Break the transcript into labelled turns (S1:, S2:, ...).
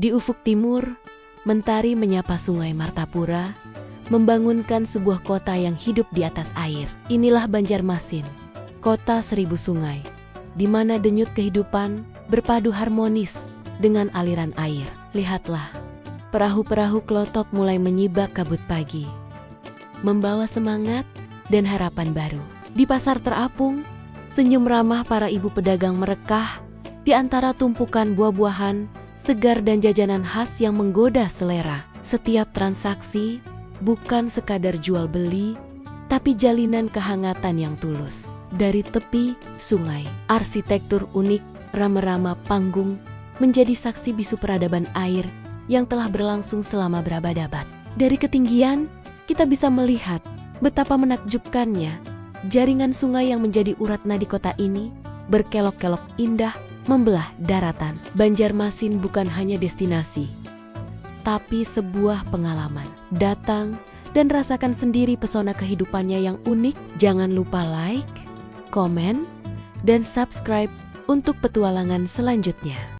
S1: Di ufuk timur, mentari menyapa Sungai Martapura, membangunkan sebuah kota yang hidup di atas air. Inilah Banjarmasin, kota seribu sungai, di mana denyut kehidupan berpadu harmonis dengan aliran air. Lihatlah, perahu-perahu klotok mulai menyibak kabut pagi, membawa semangat dan harapan baru. Di pasar terapung, senyum ramah para ibu pedagang merekah di antara tumpukan buah-buahan segar dan jajanan khas yang menggoda selera. Setiap transaksi bukan sekadar jual beli, tapi jalinan kehangatan yang tulus. Dari tepi sungai, arsitektur unik, rama-rama panggung menjadi saksi bisu peradaban air yang telah berlangsung selama berabad-abad. Dari ketinggian, kita bisa melihat betapa menakjubkannya jaringan sungai yang menjadi urat nadi kota ini, berkelok-kelok indah membelah daratan. Banjarmasin bukan hanya destinasi, tapi sebuah pengalaman. Datang dan rasakan sendiri pesona kehidupannya yang unik. Jangan lupa like, komen, dan subscribe untuk petualangan selanjutnya.